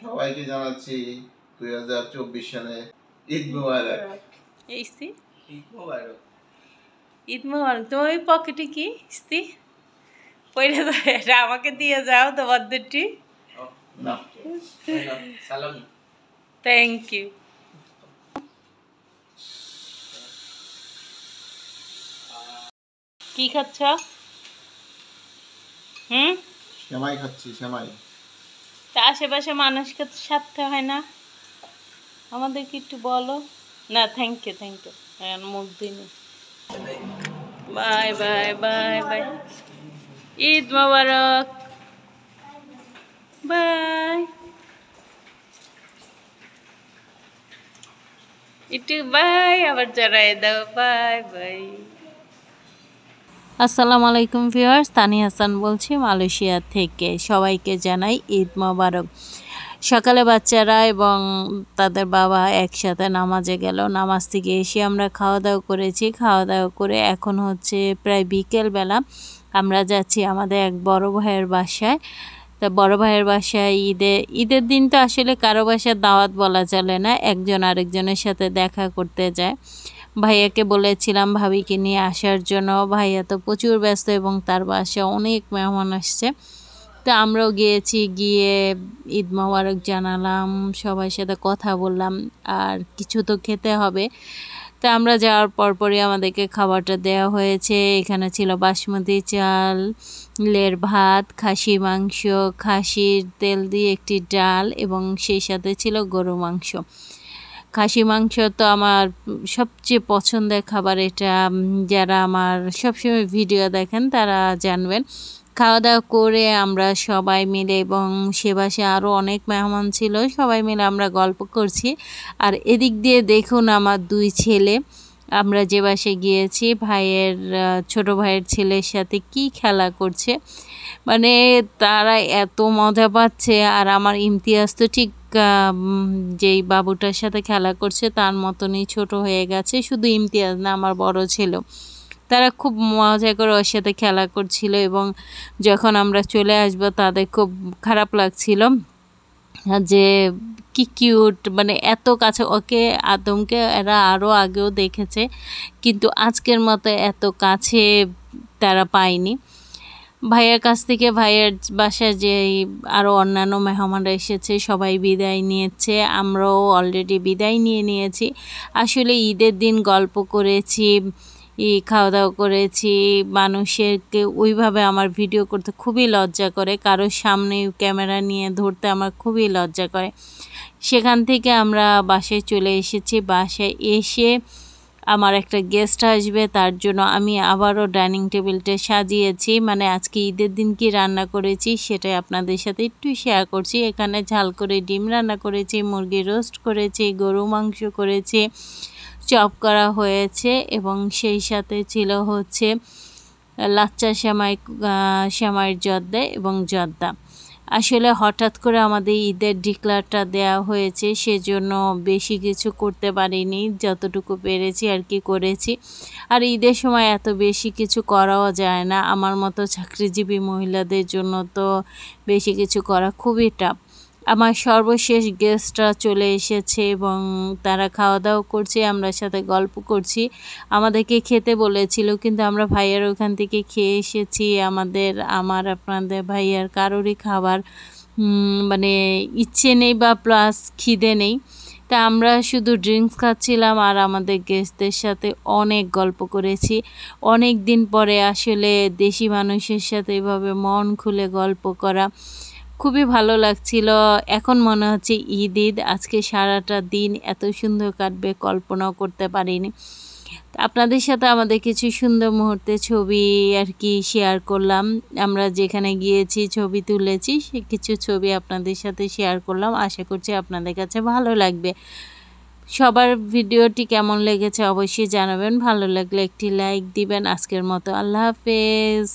সবাইকে জানাচ্ছি 2024 সালে ঈদ মোবারক। ঈদ মোবারক। ঈদ মোবারক। তোমার ওই পকেটে কি ইস্তি পয়লা যায়, এটা আমাকে দিয়ে যাও তোমার দুটি। Thank you. কি খাচ্ছ? সেমাই খাচ্ছি, সেমাই। তা আশেপাশে মানুষকে তো সাথে হয় না, আমাদেরকে একটু বলো না। Thank you, thank you. মুখ দিনি। Bye bye bye bye. Eid মোবারক। বাই। একটু বাই আবার জড়াই দাও। Bye bye. আসসালামু আলাইকুম ভিউয়ার্স, তানি হাসান বলছি মালয়েশিয়া থেকে। সবাইকে জানাই ঈদ মোবারক। সকালে বাচ্চারা এবং তাদের বাবা একসাথে নামাজে গেল। নামাজ থেকে এসে আমরা খাওয়া দাওয়া করেছি। খাওয়া দাওয়া করে এখন হচ্ছে প্রায় বিকেলবেলা। আমরা যাচ্ছি আমাদের এক বড় ভাইয়ের বাসায়। তা বড় ভাইয়ের বাসায় ঈদের দিন তো আসলে কারো বাসায় দাওয়াত বলা চলে না, একজন আরেকজনের সাথে দেখা করতে যায়। ভাইয়াকে বলেছিলাম ভাবিকে নিয়ে আসার জন্য, ভাইয়া তো প্রচুর ব্যস্ত এবং তার বাসায় অনেক মেহমান আসছে। তো আমরাও গিয়েছি, গিয়ে ঈদ মোবারক জানালাম, সবার সাথে কথা বললাম, আর কিছু তো খেতে হবে। তো আমরা যাওয়ার পরপরই আমাদেরকে খাবারটা দেওয়া হয়েছে। এখানে ছিল বাসমতি চাল, লের ভাত, খাসি মাংস, খাসির তেল দিয়ে একটি ডাল এবং সেই সাথে ছিল গরু মাংস। খাসি মাংস তো আমার সবচেয়ে পছন্দের খাবার, এটা যারা আমার সবসময় ভিডিও দেখেন তারা জানবেন। খাওয়া দাওয়া করে আমরা সবাই মিলে, এবং সে বাসায় আরও অনেক মেহমান ছিল, সবাই মিলে আমরা গল্প করছি। আর এদিক দিয়ে দেখুন আমার দুই ছেলে, আমরা যে বাসায় গিয়েছি ভাইয়ের ছোট ভাইয়ের ছেলের সাথে কি খেলা করছে, মানে তারা এত মজা পাচ্ছে। আর আমার ইমতিয়াজ তো ঠিক যেই বাবুটার সাথে খেলা করছে তার মতনই ছোট হয়ে গেছে। শুধু ইমতিয়াজ না, আমার বড় ছেলেও, তারা খুব মজা করে ওর সাথে খেলা করছিল। এবং যখন আমরা চলে আসব তাদের খুব খারাপ লাগছিল যে কি কিউট, মানে এত কাছে। ওকে আদমকে এরা আরও আগেও দেখেছে, কিন্তু আজকের মতো এত কাছে তারা পায়নি। ভাইয়ের কাছ থেকে ভাইয়ের বাসায় যে আরও অন্যান্য মেহমানরা এসেছে সবাই বিদায় নিয়েছে, আমরাও অলরেডি বিদায় নিয়ে নিয়েছি। আসলে ঈদের দিন গল্প করেছি, খাওয়া দাওয়া করেছি। মানুষেরকে ওইভাবে আমার ভিডিও করতে খুবই লজ্জা করে, কারোর সামনে ক্যামেরা নিয়ে ধরতে আমার খুবই লজ্জা করে। সেখান থেকে আমরা বাসায় চলে এসেছি। বাসায় এসে আমার একটা গেস্ট আসবে, তার জন্য আমি আবারও ডাইনিং টেবিলটা সাজিয়েছি। মানে আজকে ঈদের দিন কি রান্না করেছি সেটাই আপনাদের সাথে একটু শেয়ার করছি। এখানে ঝাল করে ডিম রান্না করেছি, মুরগি রোস্ট করেছি, গরু মাংস করেছি, চপ করা হয়েছে, এবং সেই সাথে ছিল হচ্ছে লাচ্চা সেমাইয়ের জর্দা এবং জর্দা। আসলে হঠাৎ করে আমাদের ঈদের ডিক্লারটা দেওয়া হয়েছে, সেজন্য বেশি কিছু করতে পারিনি, যতটুকু পেরেছি আর কি করেছি। আর ঈদের সময় এত বেশি কিছু করাও যায় না, আমার মতো চাকরিজীবী মহিলাদের জন্য তো বেশি কিছু করা খুবই টাফ। আমার সর্বশেষ গেস্টরা চলে এসেছে এবং তারা খাওয়া দাওয়া করছে, আমরা সাথে গল্প করছি। আমাদেরকে খেতে বলেছিল, কিন্তু আমরা ভাইয়ার ওখান থেকে খেয়ে এসেছি। আমার আপনাদের ভাইয়ার কারোরই খাবার মানে ইচ্ছে নেই বা প্লাস খিদে নেই। তা আমরা শুধু ড্রিঙ্কস খাচ্ছিলাম আর আমাদের গেস্টদের সাথে অনেক গল্প করেছি। অনেক দিন পরে আসলে দেশি মানুষের সাথে এভাবে মন খুলে গল্প করা খুবই ভালো লাগছিল। এখন মনে হচ্ছে ঈদ আজকে সারাটা দিন এত সুন্দর কাটবে কল্পনাও করতে পারিনি। আপনাদের সাথে আমাদের কিছু সুন্দর মুহূর্তে ছবি আর কি শেয়ার করলাম। আমরা যেখানে গিয়েছি ছবি তুলেছি, সে কিছু ছবি আপনাদের সাথে শেয়ার করলাম। আশা করছি আপনাদের কাছে ভালো লাগবে। সবার ভিডিওটি কেমন লেগেছে অবশ্যই জানাবেন। ভালো লাগলে একটি লাইক দিবেন। আজকের মতো আল্লাহ হাফেজ।